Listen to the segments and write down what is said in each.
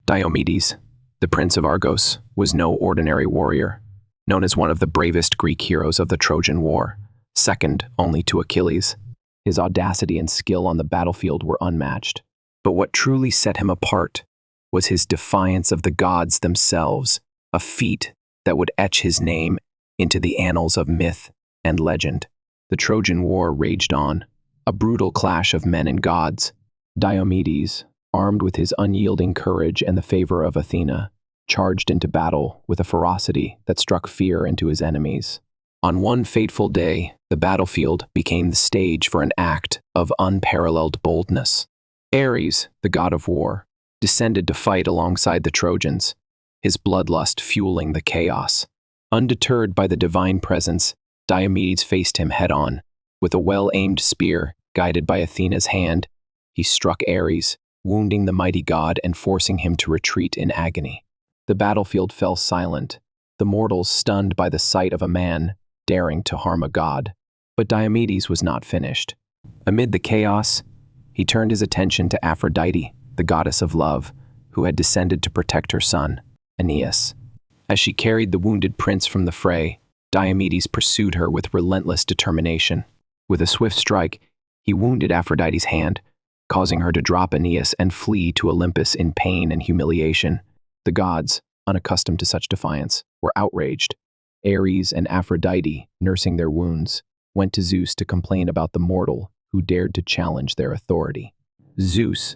Diomedes, the prince of Argos, was no ordinary warrior. Known as one of the bravest Greek heroes of the Trojan War, second only to Achilles, his audacity and skill on the battlefield were unmatched. But what truly set him apart was his defiance of the gods themselves, a feat that would etch his name into the annals of myth and legend. The Trojan War raged on, a brutal clash of men and gods. Diomedes, armed with his unyielding courage and the favor of Athena, charged into battle with a ferocity that struck fear into his enemies. On one fateful day, the battlefield became the stage for an act of unparalleled boldness. Ares, the god of war, descended to fight alongside the Trojans, his bloodlust fueling the chaos. Undeterred by the divine presence, Diomedes faced him head-on. With a well-aimed spear, guided by Athena's hand, he struck Ares, wounding the mighty god and forcing him to retreat in agony. The battlefield fell silent, the mortals stunned by the sight of a man daring to harm a god. But Diomedes was not finished. Amid the chaos, he turned his attention to Aphrodite, the goddess of love, who had descended to protect her son, Aeneas. As she carried the wounded prince from the fray, Diomedes pursued her with relentless determination. With a swift strike, he wounded Aphrodite's hand, causing her to drop Aeneas and flee to Olympus in pain and humiliation. The gods, unaccustomed to such defiance, were outraged. Ares and Aphrodite, nursing their wounds, went to Zeus to complain about the mortal who dared to challenge their authority. Zeus,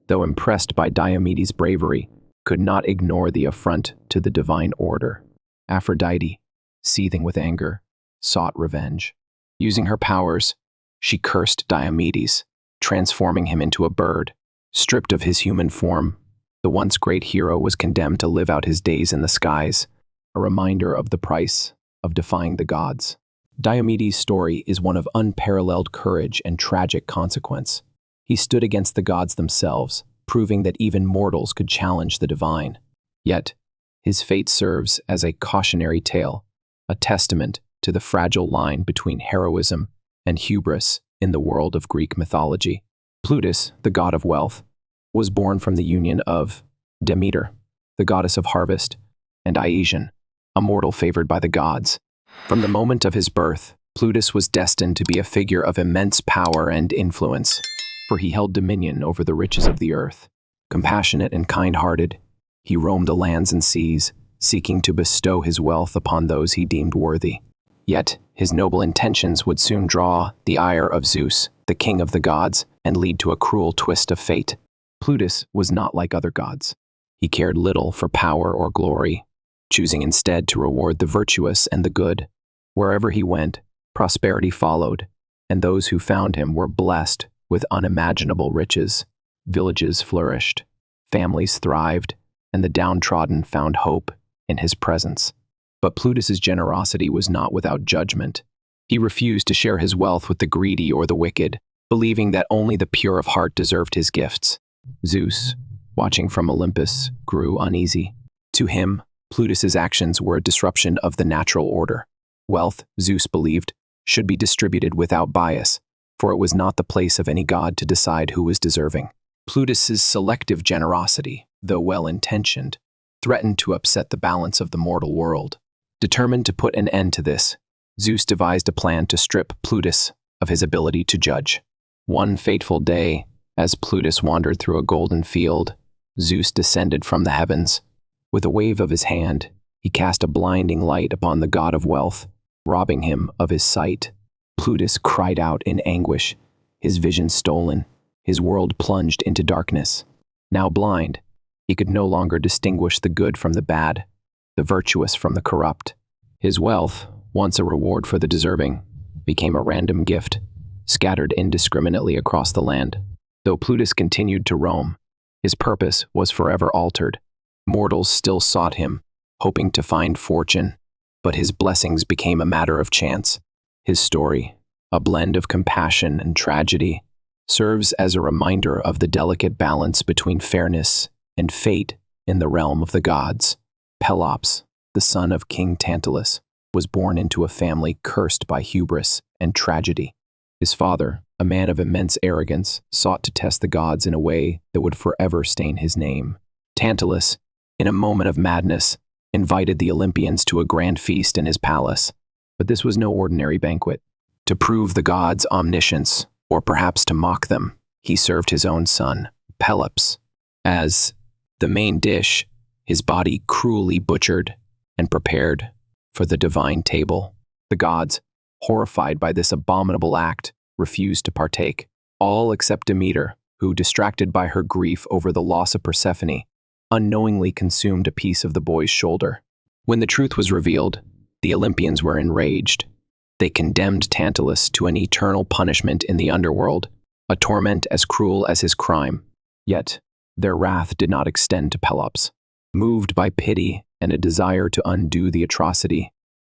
though impressed by Diomedes' bravery, could not ignore the affront to the divine order. Aphrodite, seething with anger, sought revenge. Using her powers, she cursed Diomedes, transforming him into a bird. Stripped of his human form, the once great hero was condemned to live out his days in the skies, a reminder of the price of defying the gods. Diomedes' story is one of unparalleled courage and tragic consequence. He stood against the gods themselves, proving that even mortals could challenge the divine. Yet, his fate serves as a cautionary tale, a testament to the fragile line between heroism and hubris in the world of Greek mythology. Plutus, the god of wealth, was born from the union of Demeter, the goddess of harvest, and Iasion, a mortal favored by the gods. From the moment of his birth, Plutus was destined to be a figure of immense power and influence, for he held dominion over the riches of the earth. Compassionate and kind-hearted, he roamed the lands and seas, seeking to bestow his wealth upon those he deemed worthy. Yet, his noble intentions would soon draw the ire of Zeus, the king of the gods, and lead to a cruel twist of fate. Plutus was not like other gods. He cared little for power or glory, choosing instead to reward the virtuous and the good. Wherever he went, prosperity followed, and those who found him were blessed with unimaginable riches. Villages flourished, families thrived, and the downtrodden found hope in his presence. But Plutus's generosity was not without judgment. He refused to share his wealth with the greedy or the wicked, believing that only the pure of heart deserved his gifts. Zeus, watching from Olympus, grew uneasy. To him, Plutus's actions were a disruption of the natural order. Wealth, Zeus believed, should be distributed without bias, for it was not the place of any god to decide who was deserving. Plutus's selective generosity, though well-intentioned, threatened to upset the balance of the mortal world. Determined to put an end to this, Zeus devised a plan to strip Plutus of his ability to judge. One fateful day, as Plutus wandered through a golden field, Zeus descended from the heavens. With a wave of his hand, he cast a blinding light upon the god of wealth, robbing him of his sight. Plutus cried out in anguish, his vision stolen, his world plunged into darkness. Now blind, he could no longer distinguish the good from the bad, the virtuous from the corrupt. His wealth, once a reward for the deserving, became a random gift, scattered indiscriminately across the land. Though Plutus continued to roam, his purpose was forever altered. Mortals still sought him, hoping to find fortune, but his blessings became a matter of chance. His story, a blend of compassion and tragedy, serves as a reminder of the delicate balance between fairness and fate in the realm of the gods. Pelops, the son of King Tantalus, was born into a family cursed by hubris and tragedy. His father, a man of immense arrogance, sought to test the gods in a way that would forever stain his name. Tantalus, in a moment of madness, invited the Olympians to a grand feast in his palace. But this was no ordinary banquet. To prove the gods' omniscience, or perhaps to mock them, he served his own son, Pelops, as the main dish, his body cruelly butchered and prepared for the divine table. The gods, horrified by this abominable act, refused to partake, all except Demeter, who, distracted by her grief over the loss of Persephone, unknowingly consumed a piece of the boy's shoulder. When the truth was revealed, the Olympians were enraged. They condemned Tantalus to an eternal punishment in the underworld, a torment as cruel as his crime. Yet, their wrath did not extend to Pelops. Moved by pity and a desire to undo the atrocity,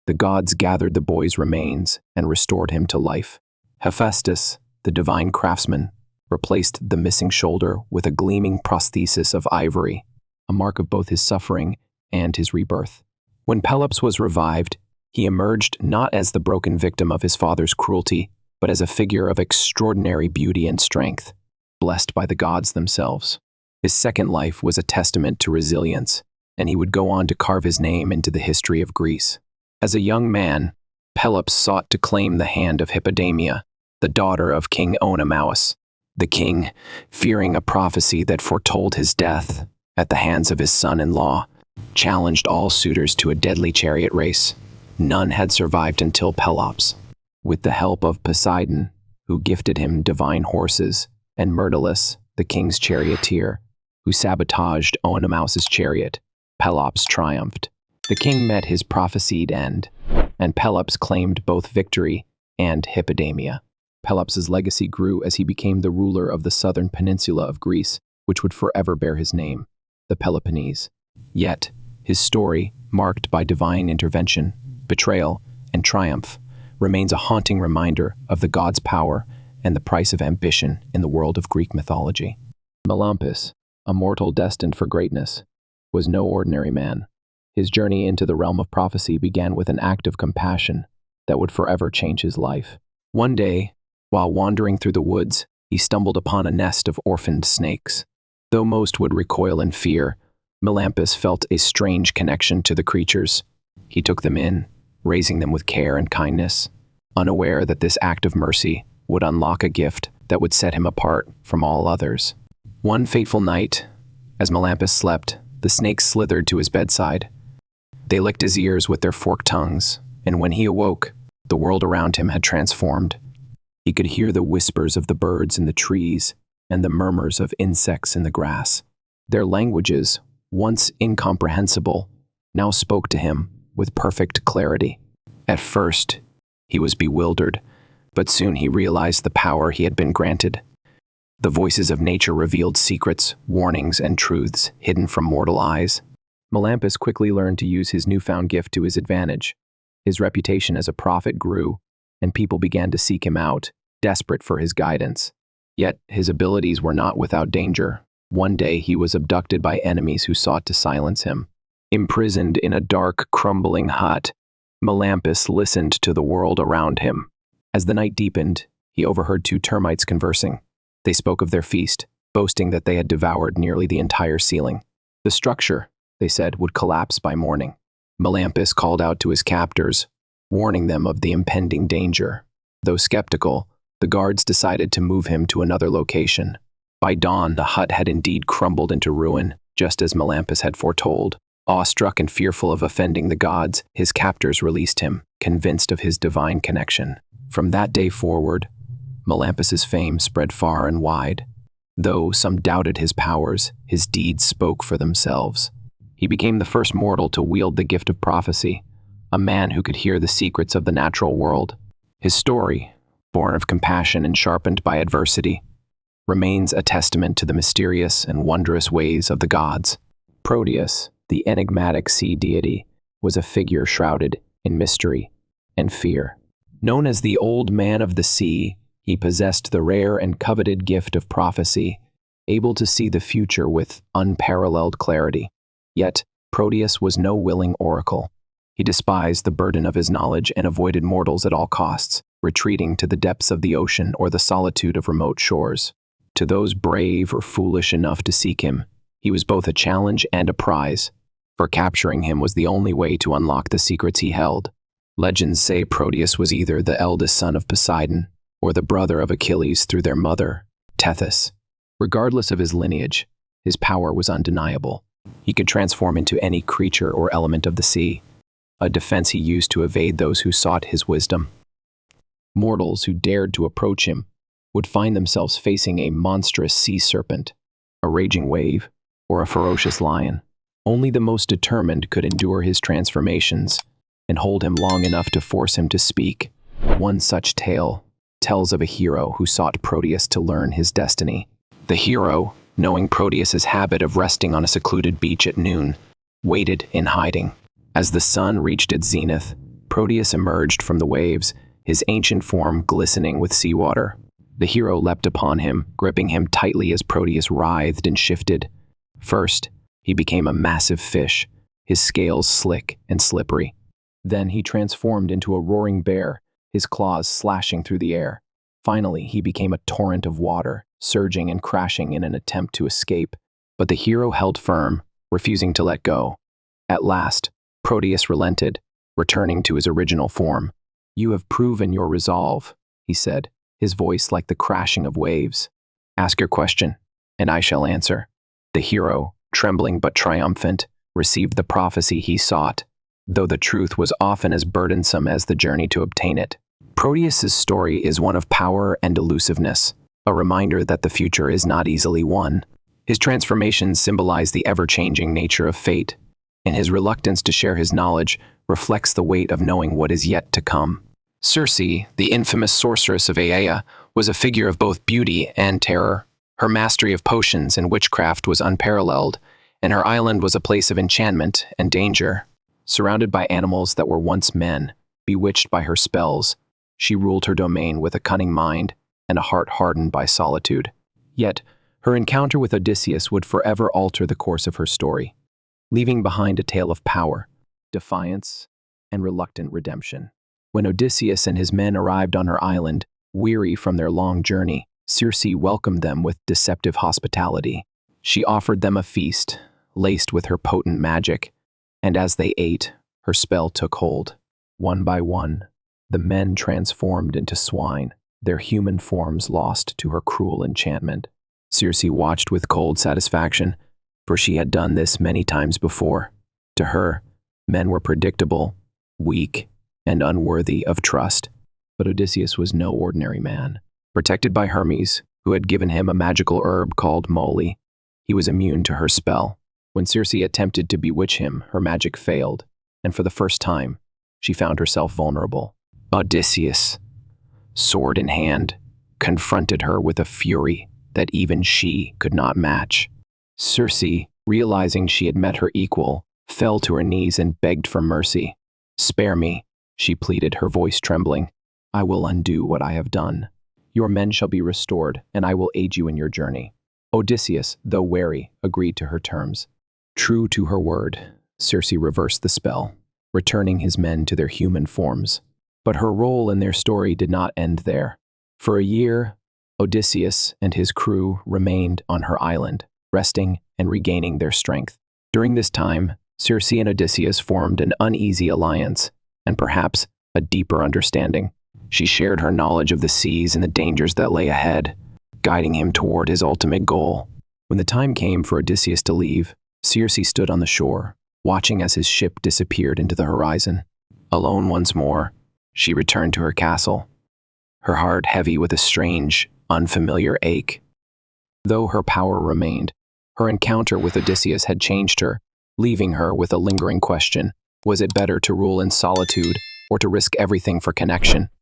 the gods gathered the boy's remains and restored him to life. Hephaestus, the divine craftsman, replaced the missing shoulder with a gleaming prosthesis of ivory, a mark of both his suffering and his rebirth. When Pelops was revived, he emerged not as the broken victim of his father's cruelty, but as a figure of extraordinary beauty and strength, blessed by the gods themselves. His second life was a testament to resilience, and he would go on to carve his name into the history of Greece. As a young man, Pelops sought to claim the hand of Hippodamia, the daughter of King Oenomaus. The king, fearing a prophecy that foretold his death at the hands of his son-in-law, challenged all suitors to a deadly chariot race. None had survived until Pelops. With the help of Poseidon, who gifted him divine horses, and Myrtilus, the king's charioteer, who sabotaged Oenomaus's chariot, Pelops triumphed. The king met his prophesied end, and Pelops claimed both victory and Hippodamia. Pelops's legacy grew as he became the ruler of the southern peninsula of Greece, which would forever bear his name, the Peloponnese. Yet, his story, marked by divine intervention, betrayal, and triumph, remains a haunting reminder of the gods' power and the price of ambition in the world of Greek mythology. Melampus, a mortal destined for greatness, was no ordinary man. His journey into the realm of prophecy began with an act of compassion that would forever change his life. One day, while wandering through the woods, he stumbled upon a nest of orphaned snakes. Though most would recoil in fear, Melampus felt a strange connection to the creatures. He took them in, raising them with care and kindness, unaware that this act of mercy would unlock a gift that would set him apart from all others. One fateful night, as Melampus slept, the snakes slithered to his bedside. They licked his ears with their forked tongues, and when he awoke, the world around him had transformed. He could hear the whispers of the birds in the trees and the murmurs of insects in the grass. Their languages, once incomprehensible, now spoke to him with perfect clarity. At first, he was bewildered, but soon he realized the power he had been granted. The voices of nature revealed secrets, warnings, and truths hidden from mortal eyes. Melampus quickly learned to use his newfound gift to his advantage. His reputation as a prophet grew, and people began to seek him out, desperate for his guidance. Yet his abilities were not without danger. One day he was abducted by enemies who sought to silence him. Imprisoned in a dark, crumbling hut, Melampus listened to the world around him. As the night deepened, he overheard two termites conversing. They spoke of their feast, boasting that they had devoured nearly the entire ceiling. The structure, they said, would collapse by morning. Melampus called out to his captors, warning them of the impending danger. Though skeptical, the guards decided to move him to another location. By dawn, the hut had indeed crumbled into ruin, just as Melampus had foretold. Awestruck and fearful of offending the gods, his captors released him, convinced of his divine connection. From that day forward, Melampus's fame spread far and wide. Though some doubted his powers, his deeds spoke for themselves. He became the first mortal to wield the gift of prophecy, a man who could hear the secrets of the natural world. His story, born of compassion and sharpened by adversity, remains a testament to the mysterious and wondrous ways of the gods. Proteus, the enigmatic sea deity, was a figure shrouded in mystery and fear. Known as the Old Man of the Sea, he possessed the rare and coveted gift of prophecy, able to see the future with unparalleled clarity. Yet, Proteus was no willing oracle. He despised the burden of his knowledge and avoided mortals at all costs, retreating to the depths of the ocean or the solitude of remote shores. To those brave or foolish enough to seek him, He was both a challenge and a prize, for capturing him was the only way to unlock the secrets he held. Legends say Proteus was either the eldest son of Poseidon or the brother of Achilles through their mother, Tethys. Regardless of his lineage, his power was undeniable. He could transform into any creature or element of the sea, a defense he used to evade those who sought his wisdom. Mortals who dared to approach him would find themselves facing a monstrous sea serpent, a raging wave, or a ferocious lion. Only the most determined could endure his transformations and hold him long enough to force him to speak. One such tale tells of a hero who sought Proteus to learn his destiny. The hero, knowing Proteus's habit of resting on a secluded beach at noon, waited in hiding. As the sun reached its zenith, Proteus emerged from the waves, his ancient form glistening with seawater. The hero leapt upon him, gripping him tightly as Proteus writhed and shifted. First, he became a massive fish, his scales slick and slippery. Then he transformed into a roaring bear, his claws slashing through the air. Finally, he became a torrent of water, surging and crashing in an attempt to escape. But the hero held firm, refusing to let go. At last, Proteus relented, returning to his original form. "You have proven your resolve," he said, his voice like the crashing of waves. "Ask your question, and I shall answer." The hero, trembling but triumphant, received the prophecy he sought, though the truth was often as burdensome as the journey to obtain it. Proteus's story is one of power and elusiveness, a reminder that the future is not easily won. His transformations symbolize the ever-changing nature of fate, and his reluctance to share his knowledge reflects the weight of knowing what is yet to come. Circe, the infamous sorceress of Aea, was a figure of both beauty and terror. Her mastery of potions and witchcraft was unparalleled, and her island was a place of enchantment and danger. Surrounded by animals that were once men, bewitched by her spells, she ruled her domain with a cunning mind and a heart hardened by solitude. Yet, her encounter with Odysseus would forever alter the course of her story, leaving behind a tale of power, defiance, and reluctant redemption. When Odysseus and his men arrived on her island, weary from their long journey, Circe welcomed them with deceptive hospitality. She offered them a feast, laced with her potent magic, and as they ate, her spell took hold. One by one, the men transformed into swine, their human forms lost to her cruel enchantment. Circe watched with cold satisfaction, for she had done this many times before. To her, men were predictable, weak, and unworthy of trust. But Odysseus was no ordinary man. Protected by Hermes, who had given him a magical herb called moly, he was immune to her spell. When Circe attempted to bewitch him, her magic failed, and for the first time, she found herself vulnerable. Odysseus, sword in hand, confronted her with a fury that even she could not match. Circe, realizing she had met her equal, fell to her knees and begged for mercy. "Spare me," she pleaded, her voice trembling. "I will undo what I have done. Your men shall be restored, and I will aid you in your journey." Odysseus, though wary, agreed to her terms. True to her word, Circe reversed the spell, returning his men to their human forms. But her role in their story did not end there. For a year, Odysseus and his crew remained on her island, resting and regaining their strength. During this time, Circe and Odysseus formed an uneasy alliance, and perhaps a deeper understanding. She shared her knowledge of the seas and the dangers that lay ahead, guiding him toward his ultimate goal. When the time came for Odysseus to leave, Circe stood on the shore, watching as his ship disappeared into the horizon. Alone once more, she returned to her castle, her heart heavy with a strange, unfamiliar ache. Though her power remained, her encounter with Odysseus had changed her, leaving her with a lingering question. Was it better to rule in solitude or to risk everything for connection?